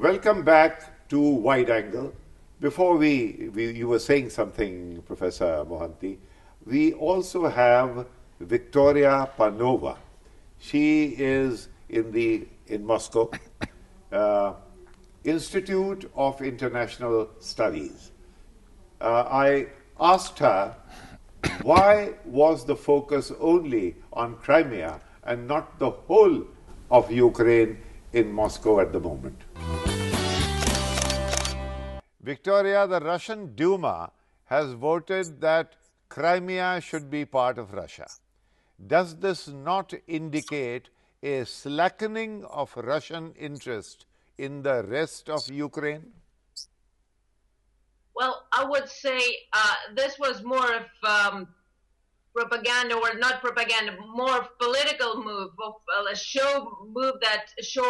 Welcome back to Wide Angle. Before you were saying something, Professor Mohanty. We also have Victoria Panova. She is in Moscow, Institute of International Studies. I asked her, why was the focus only on Crimea and not the whole of Ukraine in Moscow at the moment? Victoria, the Russian Duma has voted that Crimea should be part of Russia. Does this not indicate a slackening of Russian interest in the rest of Ukraine? Well, I would say this was more of propaganda, or not propaganda, more of political move, of a show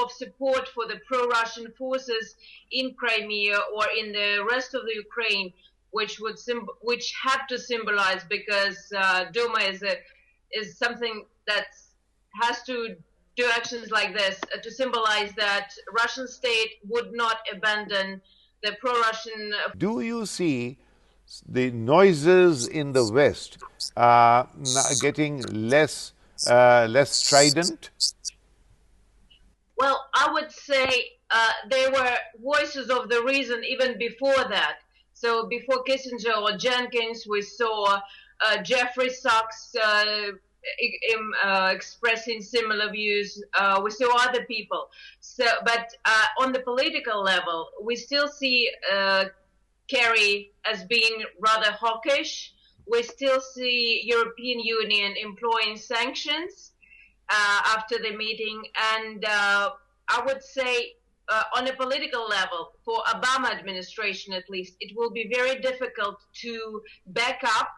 of support for the pro-Russian forces in Crimea or in the rest of the Ukraine, which had to symbolize, because Duma is something that has to do actions like this to symbolize that Russian state would not abandon the pro-Russian. Do you see the noises in the West getting less strident? Well, I would say there were voices of the reason even before that. So before Kissinger or Jenkins, we saw Jeffrey Sachs expressing similar views. We saw other people. But on the political level, we still see Kerry as being rather hawkish. We still see European Union employing sanctions after the meeting, and I would say on a political level, for Obama administration at least, it will be very difficult to back up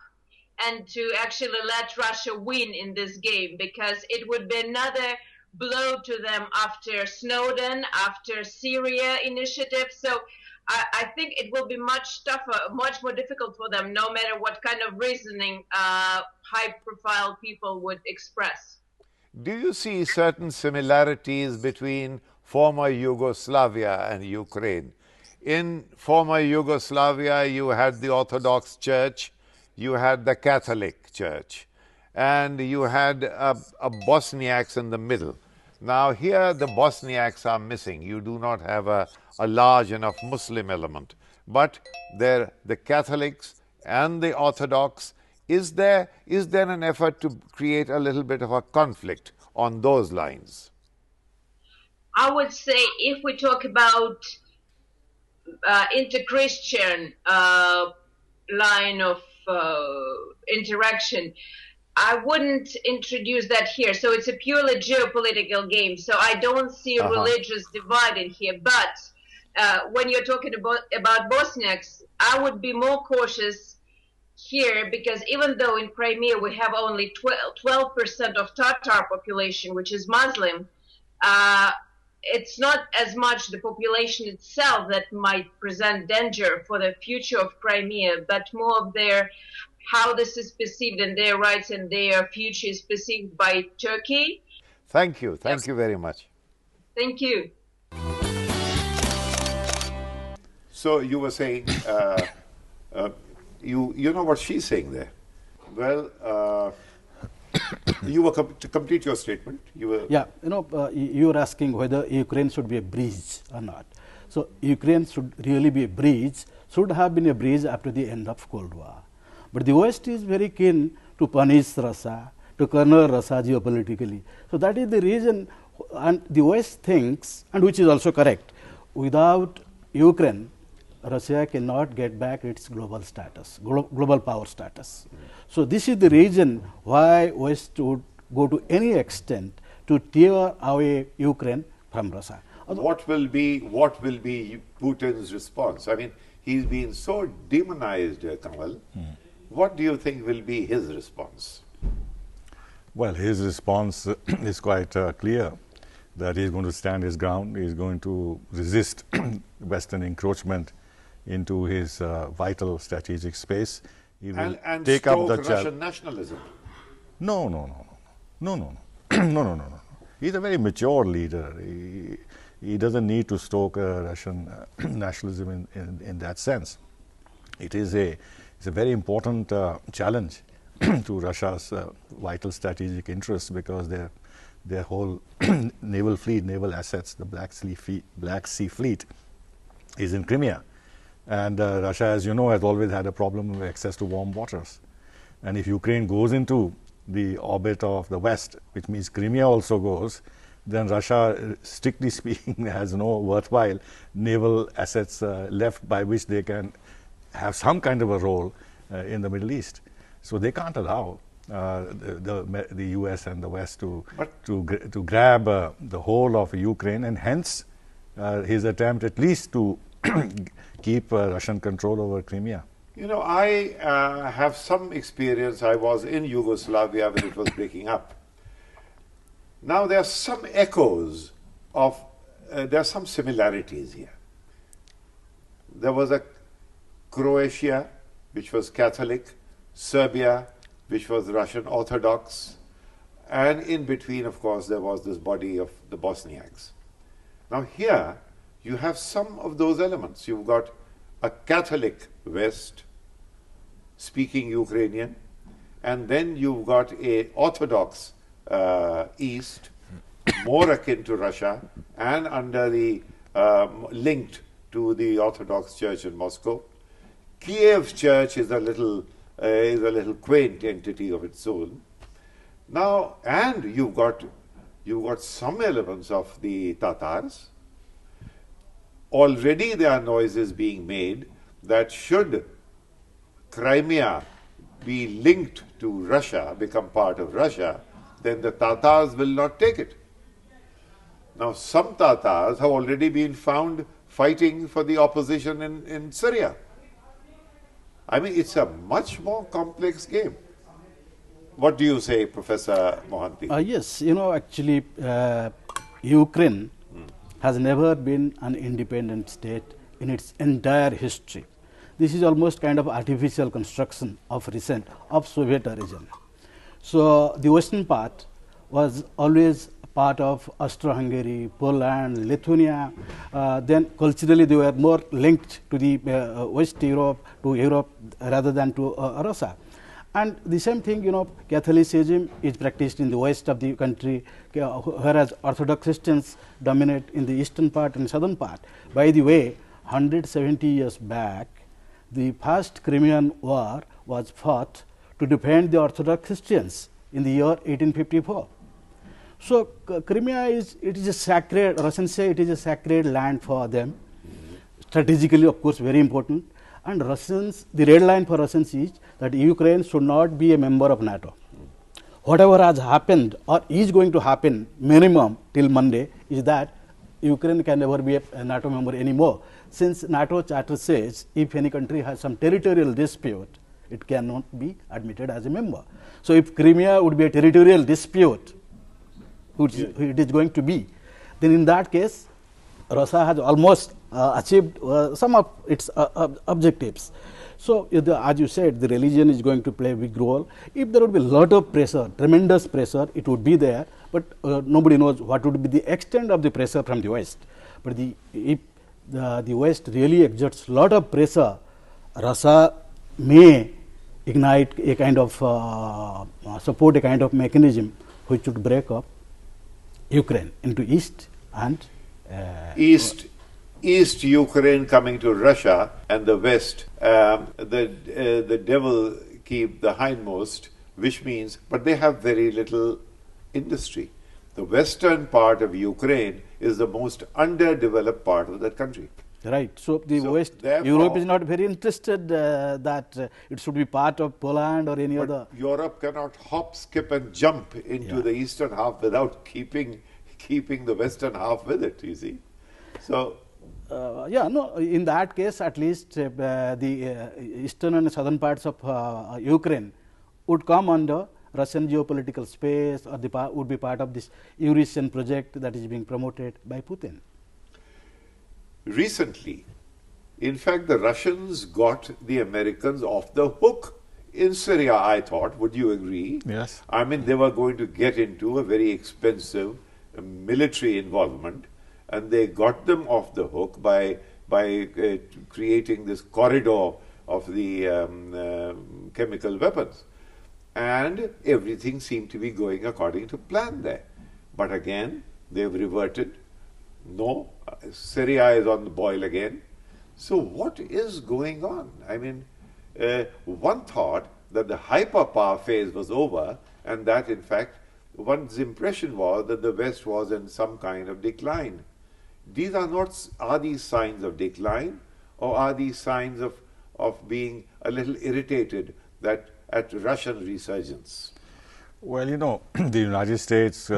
and to actually let Russia win in this game, because it would be another blow to them after Snowden, after Syria initiative. So I think it will be much tougher, much more difficult for them, no matter what kind of reasoning high-profile people would express. Do you see certain similarities between former Yugoslavia and Ukraine? In former Yugoslavia, you had the Orthodox Church, you had the Catholic Church, and you had a Bosniaks in the middle. Now here the Bosniaks are missing. You do not have a large enough Muslim element. But the Catholics and the Orthodox, is there an effort to create a little bit of a conflict on those lines? I would say if we talk about inter-Christian line of interaction, I wouldn't introduce that here. So it's a purely geopolitical game. So I don't see a religious divide in here. But when you're talking about Bosniaks, I would be more cautious here, because even though in Crimea we have only 12% of Tatar population, which is Muslim, it's not as much the population itself that might present danger for the future of Crimea, but more of how this is perceived and their rights and their future is perceived by Turkey. Thank you. Thank you very much. Thank you. So you were saying, you know what she's saying there. Well, you were to complete your statement. You were you were asking whether Ukraine should be a bridge or not. So Ukraine should really be a bridge. Should have been a bridge after the end of Cold War. But the West is very keen to punish Russia, to corner Russia geopolitically. So that is the reason, and the West thinks, and which is also correct, without Ukraine, Russia cannot get back its global status, global power status. So this is the reason why West would go to any extent to tear away Ukraine from Russia. What will be Putin's response? I mean, he's been so demonized, Kamal. What do you think will be his response? Well, his response is quite clear, that he's going to stand his ground. He's going to resist Western encroachment into his vital strategic space. He will and take up the Russian nationalism. No. He's a very mature leader. he doesn't need to stoke Russian nationalism in that sense. It's a very important challenge to Russia's vital strategic interests, because their whole naval fleet, naval assets, the Black Sea Fleet is in Crimea. And Russia, as you know, has always had a problem with access to warm waters. And if Ukraine goes into the orbit of the West, which means Crimea also goes, then Russia, strictly speaking, has no worthwhile naval assets left by which they can have some kind of a role in the Middle East. So they can't allow the US and the West to grab the whole of Ukraine, and hence his attempt at least to keep Russian control over Crimea. You know, I have some experience. I was in Yugoslavia when it was breaking up. Now there are some echoes of, there are some similarities here. There was a Croatia, which was Catholic, Serbia, which was Russian Orthodox, and in between, of course, there was this body of the Bosniaks. Now here, you have some of those elements. You've got a Catholic West speaking Ukrainian, and then you've got a Orthodox East, more akin to Russia, and under the linked to the Orthodox Church in Moscow. Kiev Church is a little quaint entity of its own. Now, and you've got some elements of the Tatars. Already there are noises being made that should Crimea be linked to Russia, become part of Russia, then the Tatars will not take it. Now, some Tatars have already been found fighting for the opposition in Syria. I mean, it's a much more complex game. What do you say, Professor Mohanty? Yes, you know, actually, Ukraine has never been an independent state in its entire history. This is almost kind of artificial construction of Soviet origin. So the western part was always part of Austro-Hungary, Poland, Lithuania. Then culturally they were more linked to the West Europe, to Europe rather than to Russia. And the same thing, you know, Catholicism is practiced in the west of the country, whereas Orthodox Christians dominate in the eastern part and southern part. By the way, 170 years back, the first Crimean War was fought to defend the Orthodox Christians in the year 1854. So Crimea it is a sacred, Russians say it is a sacred land for them, strategically of course very important, and Russians, the red line for Russians is that Ukraine should not be a member of NATO. Whatever has happened or is going to happen minimum till Monday is that Ukraine can never be a NATO member anymore, since NATO charter says if any country has some territorial dispute, it cannot be admitted as a member. So if Crimea would be a territorial dispute, which it is going to be, then in that case, Russia has almost achieved some of its objectives. So, as you said, the religion is going to play a big role. If there would be a lot of pressure, tremendous pressure, it would be there, but nobody knows what would be the extent of the pressure from the West. But if the West really exerts a lot of pressure, Russia may ignite a kind of support a kind of mechanism which would break up Ukraine into East and East Ukraine coming to Russia, and the West, the devil keep the hindmost, which means, but they have very little industry. The western part of Ukraine is the most underdeveloped part of that country. Right. So the West, Europe is not very interested that it should be part of Poland or any other. Europe cannot hop, skip, and jump into the eastern half without keeping the western half with it. You see, so. In that case, at least the eastern and southern parts of Ukraine would come under Russian geopolitical space, or would be part of this Eurasian project that is being promoted by Putin. Recently, in fact, the Russians got the Americans off the hook in Syria, I thought. Would you agree? Yes. I mean, they were going to get into a very expensive military involvement, and they got them off the hook by creating this corridor of the chemical weapons. And everything seemed to be going according to plan there. But again, they've reverted. No, Syria is on the boil again. So what is going on? I mean, one thought that the hyperpower phase was over, and that in fact one's impression was that the West was in some kind of decline. These are these signs of decline, or are these signs of being a little irritated at Russian resurgence? Well, you know, the United States,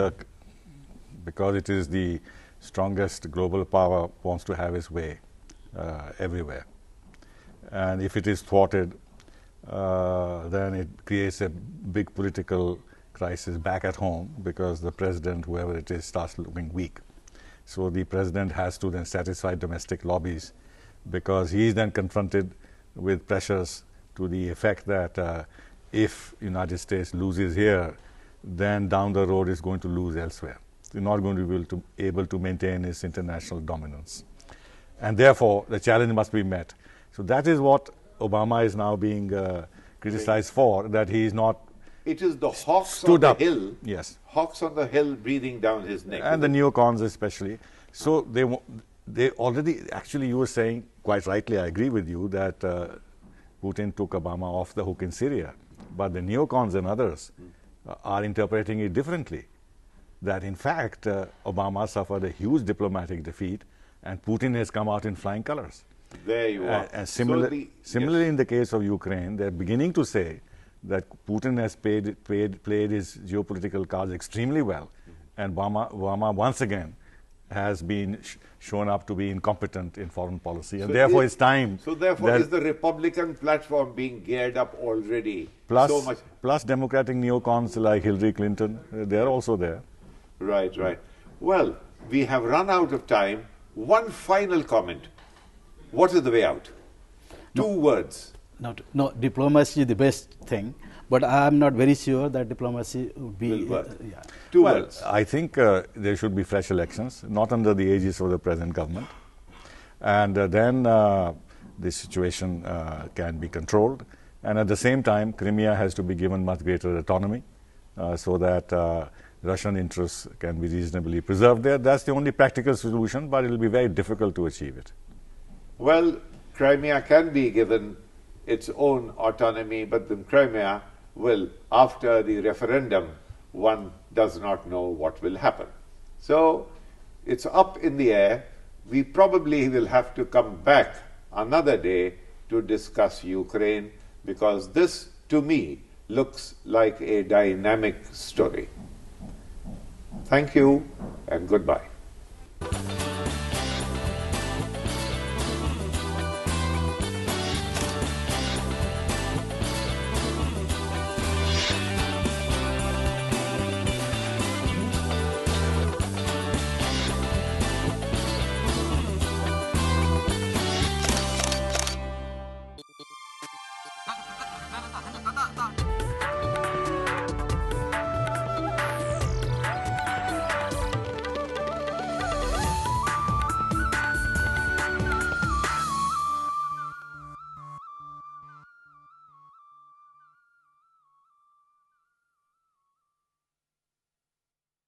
because it is the strongest global power, wants to have its way everywhere. And if it is thwarted, then it creates a big political crisis back at home, because the president, whoever it is, starts looking weak. So the president has to then satisfy domestic lobbies, because he is then confronted with pressures to the effect that if United States loses here, then down the road it's going to lose elsewhere. It's not going to be able to maintain its international dominance. And therefore, the challenge must be met. So that is what Obama is now being criticized for, that he is not. It is the hawks on the hill. Yes. Hawks on the hill breathing down his neck. And the neocons especially. So they already, actually you were saying, quite rightly, I agree with you, that Putin took Obama off the hook in Syria. But the neocons and others are interpreting it differently. That in fact, Obama suffered a huge diplomatic defeat, and Putin has come out in flying colors. There you are. And similarly, in the case of Ukraine, they're beginning to say that Putin has played his geopolitical cards extremely well, and Obama once again has been shown up to be incompetent in foreign policy, and therefore it's time. So therefore, is the Republican platform being geared up already? Plus Democratic neocons like Hillary Clinton, they're also there. Right, right. Well, we have run out of time. One final comment. What is the way out? Two words. No, diplomacy is the best thing, but I am not very sure that diplomacy would be. Yeah. Two words. I think there should be fresh elections, not under the aegis of the present government, and then the situation can be controlled. And at the same time, Crimea has to be given much greater autonomy, so that Russian interests can be reasonably preserved there. That's the only practical solution, but it will be very difficult to achieve it. Well, Crimea can be given its own autonomy, but then Crimea will, after the referendum, one does not know what will happen. So it's up in the air. We probably will have to come back another day to discuss Ukraine, because this, to me, looks like a dynamic story. Thank you and goodbye.